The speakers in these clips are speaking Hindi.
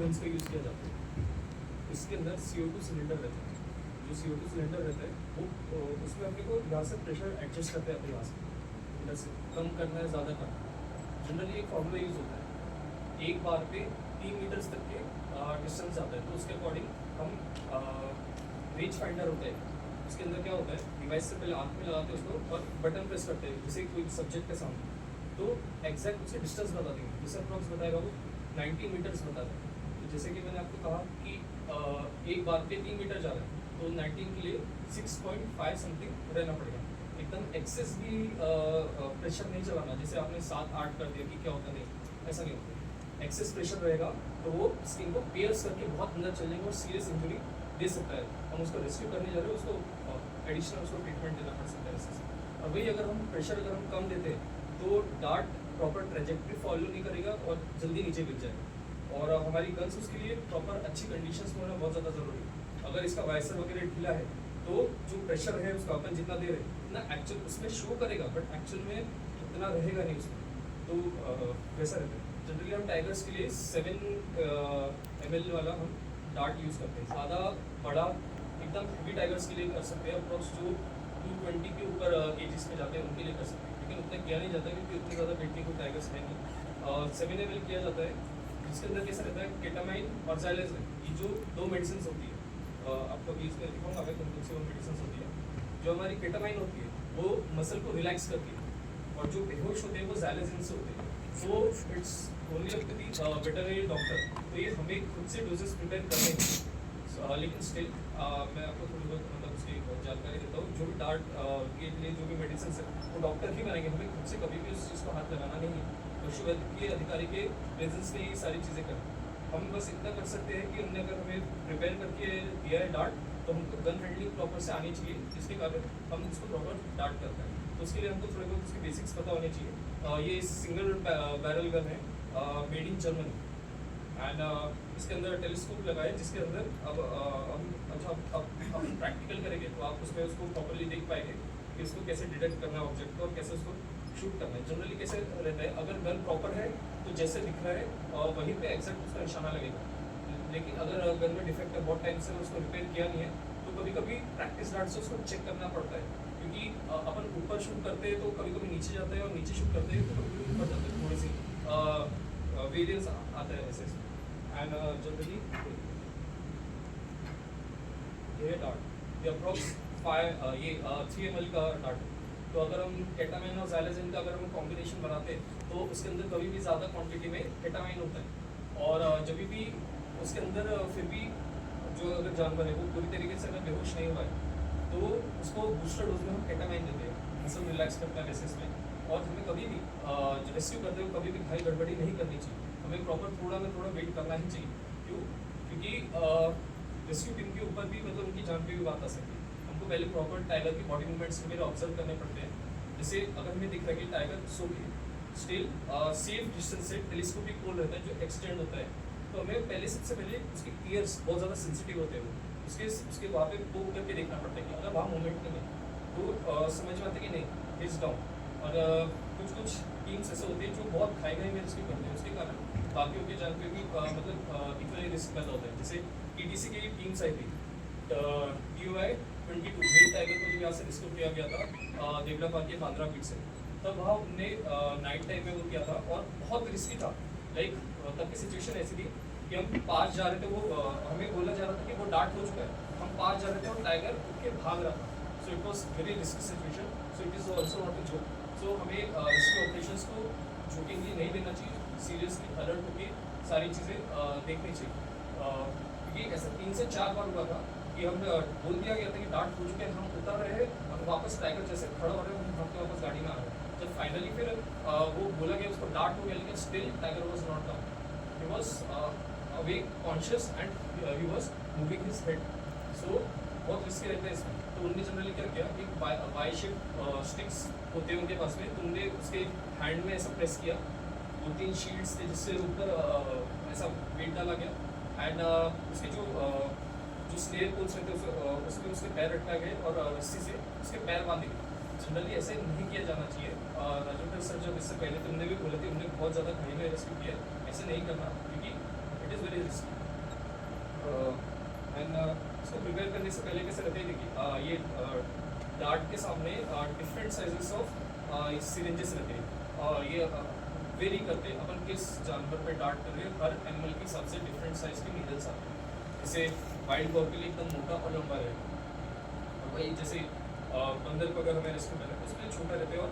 गन्स का यूज़ किया जाता है। इसके अंदर CO2 सिलेंडर रहता है। जो CO2 सिलेंडर रहता है वो उसमें अपने को यहाँ से प्रेशर एडजस्ट करते हैं अपने यहाँ से, इधर से कम करना है ज़्यादा करना है। जनरली एक फॉर्मूला यूज़ होता है, एक बार पे 3 मीटर्स तक के डिस्टेंस जाता है, तो उसके अकॉर्डिंग हम रेंज फाइंडर होता है, उसके अंदर क्या होता है, डिवाइस से पहले आँख में लगाते हैं उसको और बटन प्रेस करते हैं जैसे कोई सब्जेक्ट के सामने, तो एग्जैक्ट उससे डिस्टेंस बता देंगे। जैसे अप्रॉक्स बताएगा वो 90 मीटर्स बता दें। तो जैसे कि मैंने आपको कहा कि एक बार पे 3 मीटर जा रहा है, तो 19 के लिए 6.5 समथिंग रहना पड़ेगा। एकदम एक्सेस भी प्रेशर नहीं चलाना, जैसे आपने 7-8 कर दिया कि क्या होता नहीं, ऐसा नहीं होता। एक्सेस प्रेशर रहेगा तो वो स्किन को पियर्स करके बहुत अंदर चल जाएगा और सीरियस इंजरी दे सकता है। हम उसको रेस्क्यू करने जा रहे हैं, उसको एडिशनल उसको ट्रीटमेंट देना पड़ सकता है ऐसे। और वही अगर हम प्रेशर अगर हम कम देते तो डार्ट प्रॉपर ट्रेजेक्ट्री फॉलो नहीं करेगा और जल्दी नीचे गिर जाएगा। और हमारी गन्स उसके लिए प्रॉपर अच्छी कंडीशंस में होना बहुत ज़्यादा ज़रूरी है। अगर इसका वाइसर वगैरह ढीला है तो जो प्रेशर है उसका अपन जितना दे रहे हैं उतना एक्चुअल उसमें शो करेगा, बट एक्चुअल में उतना रहेगा नहीं उसमें, तो वैसा रहता है। जनरली हम टाइगर्स के लिए 7 ml वाला हम डार्ट यूज़ करते हैं। ज़्यादा बड़ा एकदम हेवी टाइगर्स के लिए कर सकते हैं, अप्रॉक्स जो 220 के ऊपर केजीज पे जाते हैं उनके लिए कर सकते हैं, लेकिन उतना किया नहीं जाता क्योंकि उतनी ज़्यादा वेट की कोई टाइगर्स है नहीं। 7 ml किया जाता है, जिसके अंदर कैसा रहता है, केटामाइन और ज़ाइलेज़िन, ये जो 2 मेडिसिन होती है, आपको अभी इसमें दिखाऊंगा मैं कौन कौन सी वो मेडिसिन होती है। जो हमारी केटामाइन होती है वो मसल को रिलैक्स करती है, और जो बेहोश होते हैं वो ज़ाइलेज़िन से होते हैं। So it's only up to the veterinary doctor, तो ये हमें खुद से डोजेस प्रिपेयर करने हैं। लेकिन स्टिल मैं आपको थोड़ी बहुत मतलब उसकी जानकारी देता हूँ। जो भी डार्ट के लिए जो भी मेडिसिन है वो डॉक्टर ही बनाएंगे, हमें खुद से कभी भी उस चीज़ को हाथ लगाना नहीं है। पशु वैद्य अधिकारी के प्रेजेंस में ये सारी चीज़ें करें। हम बस इतना कर सकते हैं कि उन्होंने अगर हमें प्रिपेयर करके दिया है डार्ट, तो हमको गन हैंडलिंग प्रॉपर से आनी चाहिए, जिसके कारण हम उसको प्रॉपर डार्ट करते हैं। तो उसके लिए हमको थोड़े बहुत उसके बेसिक्स पता होने चाहिए। ये सिंगल बैरल गन है, मेड इन जर्मनी, एंड इसके अंदर टेलीस्कोप लगा है, जिसके अंदर अब हम प्रैक्टिकल करेंगे तो आप उसमें उसको प्रॉपरली देख पाएंगे कि उसको कैसे डिटेक्ट करना है ऑब्जेक्ट को और कैसे उसको शूट करना है। जनरली कैसे रहता है, अगर गन प्रॉपर है तो जैसे दिख रहा है वहीं पे एग्जैक्ट उसका निशाना लगेगा, लेकिन अगर गन में डिफेक्ट है, बहुत टाइम से उसको रिपेयर किया नहीं है, तो कभी कभी प्रैक्टिस डार्ट से उसको चेक करना पड़ता है, क्योंकि अपन ऊपर शूट करते हैं तो कभी कभी नीचे जाते हैं, और नीचे शूट करते हैं तो कभी कभी ऊपर जाते हैं, थोड़ी सी वेरियंस आता है ऐसे। एंड जनरली ये डार्ट ये अप्रॉक्स 3 ml का डार्ट। तो अगर हम केटामाइन और ज़ाइलेज़िन का अगर हम कॉम्बिनेशन बनाते हैं तो उसके अंदर कभी भी ज़्यादा क्वांटिटी में केटामाइन होता है, और जब भी उसके अंदर फिर भी जो अगर जानवर है वो पूरी तरीके से अगर बेहोश नहीं हुआ है तो उसको बूस्टर डोज में हम केटामाइन देते हैं, मसल रिलैक्स करता है बेसिस में। और हमें कभी भी रेस्क्यू करते हुए कभी भी घाई गड़बड़ी नहीं करनी चाहिए, हमें प्रॉपर थोड़ा में थोड़ा वेट करना ही चाहिए। क्यों? क्योंकि रेस्क्यू टीम के ऊपर भी मतलब उनकी जान पे भी बात आ सकती है। हमको पहले प्रॉपर टाइगर की बॉडी मूवमेंट्स वगैरह ऑब्जर्व करने पड़ते हैं। जैसे अगर हमें दिख रहा है कि टाइगर सो के स्टिल सेफ डिस्टेंस से टेलीस्कोपिक पोल रहता है जो एक्सटेंड होता है, तो हमें पहले सबसे पहले उसके ईयर्स बहुत ज़्यादा सेंसिटिव होते हैं, वो उसके वहाँ पे पोक करके देखना पड़ता है कि अगर वहाँ मूवमेंट नहीं है तो समझ में आता है कि नहीं हिज डाउन। और कुछ टीम्स ऐसे होते हैं जो बहुत घाई में रेस्क्यू करते हैं, उसके कारण बाकियों के जान पे भी मतलब इक्वली रिस्क पैदा होता है। जैसे TTC की टीम्स आई थी, TOI 22 मेल टाइगर को जब यहाँ से रेस्क्यू किया गया था देवला पार्क के 15 फीट से, तब वहाँ उनने नाइट टाइम में वो किया था और बहुत रिस्की था। लाइक तब की सिचुएशन ऐसी थी कि हम पास जा रहे थे, वो हमें बोला जा रहा था कि वो डार्ट हो चुका है, हम पास जा रहे थे और टाइगर उठ के भाग रहा था। So it was very risky situation, so it is also not a joke. So हमें रेस्क्यू ऑपरेशंस को जोकिंगली नहीं लेना चाहिए, सीरियसली अलर्ट होकर सारी चीज़ें देखनी चाहिए। क्योंकि ऐसा 3 से 4 बार हुआ था कि हम बोल दिया गया था कि डार्ट हो चुके हैं, हम उतर रहे हैं और वापस टाइगर जैसे खड़ा हो रहे हैं, हम भागते वापस गाड़ी में आ रहे हैं। जब फाइनली फिर वो बोला गया उसको डार्ट हो गया, लेकिन still tiger was not down, he was awake conscious and he was moving his head. So बहुत रिस्की रहता है इसमें। तो उनने जनरली क्या किया, एक वाई शेप स्टिक्स होते हैं उनके पास में, तो उनने उसके हैंड में ऐसा प्रेस किया, 2-3 शीट्स थे जिससे ऊपर ऐसा वेट डाला गया, एंड उसके जो स्नेयर पोल्स रहते हैं उसमें उसके पैर रखा गए और रस्सी से उसके पैर बांधे गए। जनरली ऐसे नहीं किया जाना चाहिए। राजू सर जब इससे पहले तुमने भी बोले थे, उन्होंने बहुत ज़्यादा घाई में रेस्क्यू किया, ऐसे नहीं करना, क्योंकि it is very risky. And इसको प्रिपेयर करने से पहले कैसे रहते हैं, देखिए ये डार्ट के सामने डिफरेंट साइजेस ऑफ सिरिंजेस रहते हैं। ये वेरी करते हैं अपन किस जानवर पे डार्ट कर रहे हैं, हर एनिमल के हिसाब से डिफरेंट साइज के नीडल्स आते हैं। जैसे वाइल्ड बॉर के लिए एकदम मोटा और लंबा रहेगा, और वही जैसे बंदर को अगर हमें रेस्क्यू करना है उसमें छोटा रहते हैं और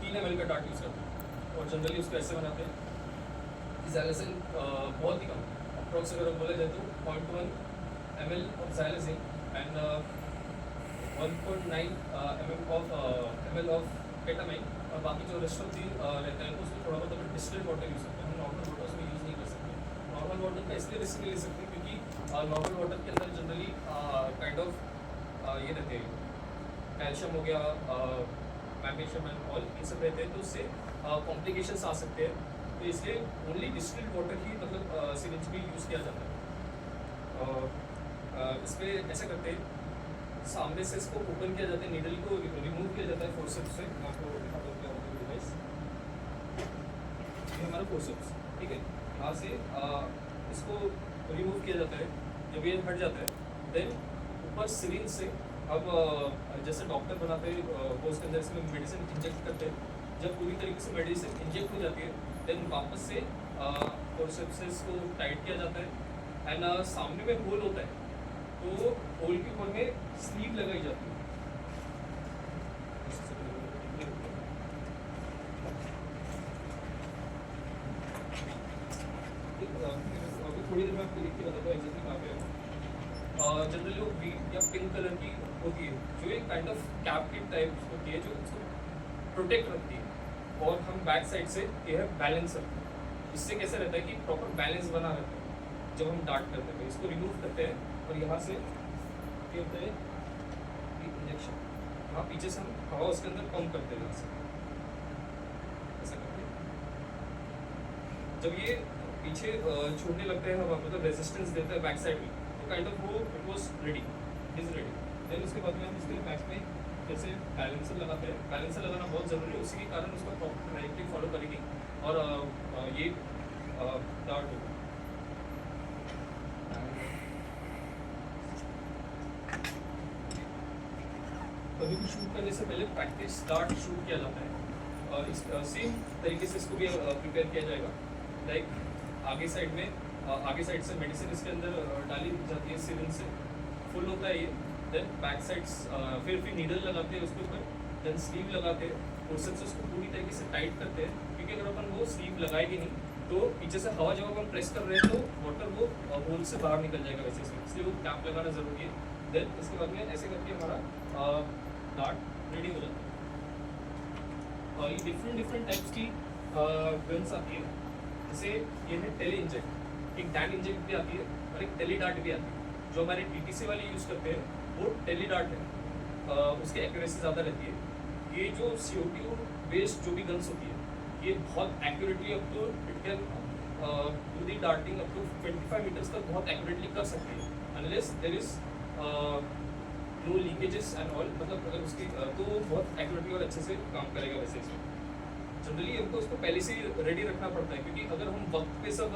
3 ml का डार्ट यूज़ करते हैं। और जनरली उसको ऐसे बनाते हैं कि ज़ैलेसिन बहुत ही कम, अप्रॉक्स अगर हम बोला जाए तो 0.1 ml of xylazine and 1.9 ml of ketamine, और बाकी जो रेस्ट ऑफ दी रहता है उसमें थोड़ा बहुत अपन डिस्टिल्ड वाटर यूज़ करते हैं। हम नॉर्मल वाटर उसमें यूज़ नहीं कर सकते। नॉर्मल वाटर का इसलिए रिस्क नहीं ले सकते क्योंकि नॉर्मल वाटर के अंदर जनरली काइंड ऑफ ये रहते हैं, कैल्शियम हो गया, मैग्नीशियम एंड ऑल, ये सब रहते हैं, तो उससे कॉम्प्लिकेशंस आ सकते हैं। तो इसलिए ओनली डिस्टिल्ड वाटर ही मतलब सिरिंज भी यूज़ किया जाता है। इस पर ऐसा करते हैं, सामने से इसको ओपन किया जाता है, नीडल को रिमूव किया जाता है फोर्सेप्स से। मैं आपको दिखाता हूँ क्या होता है डिवाइस। ये हमारा फोर्सेप्स, ठीक है, यहाँ से इसको रिमूव किया जाता है। जब ये हट जाता है देन ऊपर सिरिंज से अब जैसे डॉक्टर बनाते हैं वो उसके अंदर इसमें मेडिसिन इंजेक्ट करते हैं। जब पूरी तरीके से मेडिसिन इंजेक्ट हो जाती है देन वापस से फोर्सेप्स को टाइट किया जाता है। एंड सामने में होल होता है, तो होल के ऊपर में स्लीव लगाई जाती है। थोड़ी देर में आपको लिख के बताता हूँ एग्जैक्टली कहाँ पे है। जनरली वो ग्रीन या पिंक कलर की होती है, जो एक काइंड ऑफ कैप की टाइप होती है, जो उसको प्रोटेक्ट रखती है। और हम बैक साइड से ये है बैलेंसर, इससे कैसे रहता है कि प्रॉपर बैलेंस बना रहता है जब हम डार्ट करते हैं। इसको रिमूव करते हैं और यहाँ से ये होता है इंजेक्शन, यहाँ पीछे से हम हवा उसके अंदर पंप करते हैं, यहाँ से ऐसा करते हैं। जब ये पीछे छोड़ने लगते हैं हवा, मतलब रेजिस्टेंस देता है बैक साइड में, तो काइंड ऑफ वो it was ready, it is ready. Then उसके बाद में हम इसके बैक में जैसे बैलेंसर लगाते हैं। बैलेंसर लगाना बहुत ज़रूरी है, उसी के कारण उसका प्रॉपर ट्रैजेक्टरी फॉलो करेगी और ये डार्ट होगा। कभी भी शूट करने से पहले प्रैक्टिस डार्ट शूट किया जाता है, और इस सेम तरीके से इसको भी प्रिपेयर किया जाएगा। लाइक आगे साइड में आगे साइड से मेडिसिन इसके अंदर डाली जाती है, सिरिंज से फुल होता है ये। देन बैक साइड्स फिर नीडल लगाते हैं उसके ऊपर, देन स्लीव लगाते हैं, फोर्सेप्स से उसको पूरी तरीके से टाइट करते हैं, क्योंकि अगर अपन वो स्लीव लगाएंगे नहीं तो पीछे से हवा जब अपन प्रेस कर रहे हैं तो वाटर वो होल से बाहर निकल जाएगा वैसे, इसलिए वो कैप लगाना ज़रूरी है। देन इसके बाद में ऐसे करके हमारा डार्ट रेडी हो जाता है। और ये डिफरेंट टाइप्स की गन्स आती है, जैसे ये है टेली इंजेक्ट, एक डैन इंजेक्ट भी आती है और एक टेली डार्ट भी आती है। जो हमारे DTC वाले यूज़ करते हैं वो टेली डार्ट है, उसकी एक्यूरेसी ज़्यादा रहती है। ये जो CO2 बेस्ड जो भी गन्स होती है ये बहुत accurately up to it can do the darting up to 25 meters तक बहुत एक्यूरेटली कर सकती है, unless there is no leakages and all, मतलब अगर उसकी तो बहुत एक्यूरेटली और अच्छे से काम करेगा। वैसे इसमें जनरली हमको उसको पहले से ही रेडी रखना पड़ता है, क्योंकि अगर हम वक्त पे सब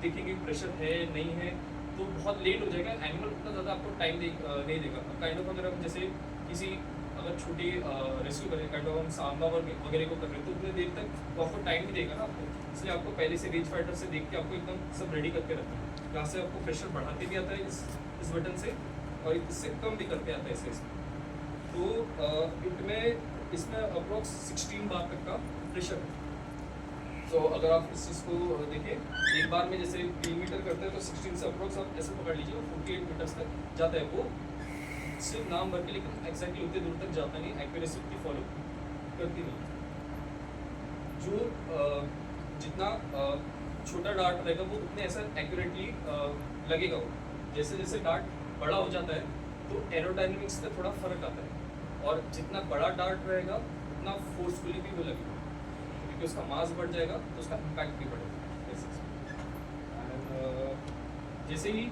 देखेंगे प्रेशर है नहीं है तो बहुत लेट हो जाएगा, एनिमल उतना ज़्यादा आपको टाइम नहीं देगा। काइंड ऑफ अगर हम जैसे किसी अगर छोटी रेस्क्यू करें, काइंड ऑफ हम सांबा वगैरह को कर रहे हैं तो उतने देर तक वो आपको टाइम भी देगा ना आपको, इसलिए आपको पहले से रेंज फाइटर से देख के आपको एकदम सब रेडी करके रखना है। यहाँ से आपको प्रेशर बढ़ाते भी आता है इस बटन से, और इससे कम भी करते आता है इससे। तो इसमें अप्रॉक्स 16 बार तक का प्रेशर है। तो अगर आप इस चीज़ को देखें, एक बार में जैसे 3 मीटर करते हैं तो 16 से अप्रॉक्स आप ऐसे पकड़ लीजिए 48 मीटर्स तक जाता है। वो सिर्फ नाम भर के, लेकिन एक्जैक्टली उतनी दूर तक जाता नहीं, एक्यूरेसी उतनी फॉलो करती नहीं। जो जितना छोटा डार्ट रहेगा वो उतने ऐसा एक्यूरेटली लगेगा वो। जैसे जैसे डार्ट बड़ा हो जाता है तो एरोडायनेमिक्स में थोड़ा फर्क आता है, और जितना बड़ा डार्ट रहेगा उतना फोर्सफुली भी वो लगेगा, क्योंकि उसका मास बढ़ जाएगा तो उसका इम्पैक्ट भी बढ़ेगा। जैसे ही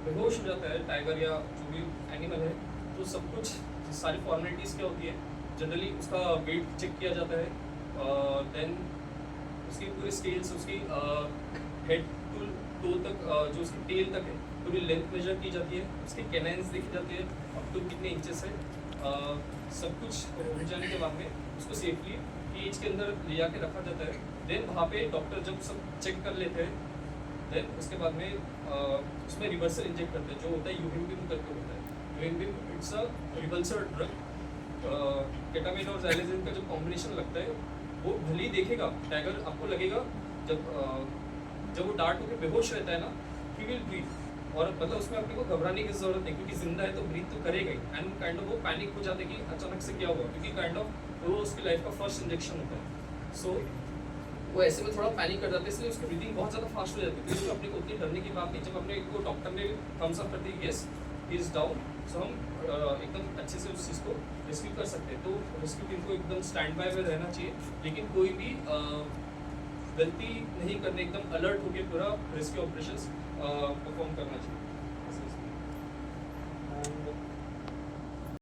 बेहोश हो जाता है टाइगर या जो भी एनिमल है, तो सब कुछ सारी फॉर्मेलिटीज़ क्या होती है, जनरली उसका वेट चेक किया जाता है, देन उसकी पूरी स्केल्स, उसकी हेड टू टो तक जो उसकी टेल तक है पूरी लेंथ मेजर की जाती है, उसके कैनाइंस देखी जाती है, अप टू कितने इंचेस है, सब कुछ हो जाने के बाद में उसको सेफली केज के अंदर ले जाके रखा जाता है। देन वहाँ पे डॉक्टर जब सब चेक कर लेते हैं, देन उसके बाद में उसमें रिवर्सल इंजेक्ट करते हैं, जो होता है यूरिनबिम करके होता है। यूरिनबिम it's a reversal drug. Ketamine और ज़ैलेज़िन का जो कॉम्बिनेशन लगता है वो भले ही देखेगा टाइगर, आपको लगेगा जब वो डार्ट होकर बेहोश रहता है ना, ही विल ब्रीथ, और मतलब उसमें अपने को घबराने की जरूरत नहीं, क्योंकि जिंदा है तो ब्रीथ तो करेगा ही। एंड काइंड ऑफ वो पैनिक हो जाते कि अचानक से क्या हुआ, क्योंकि काइंड ऑफ वो उसकी लाइफ का फर्स्ट इंजेक्शन होता है। सो वो ऐसे में थोड़ा पैनिक कर जाते हैं, इसलिए उसकी ब्रीथिंग बहुत ज़्यादा फास्ट हो जाती है। तो इसमें अपने को उतनी डरने की बात नहीं। जब अपने को डॉक्टर ने थम्स अप करती है येस ही इज़ डाउन, सो हम एकदम अच्छे से उस चीज़ को रेस्क्यू कर सकते हैं। तो रेस्क्यू टीम को एकदम स्टैंड बाय में रहना चाहिए, लेकिन कोई भी गलती नहीं करने, एकदम अलर्ट होकर पूरा रेस्क्यू ऑपरेशंस परफॉर्म करना चाहिए।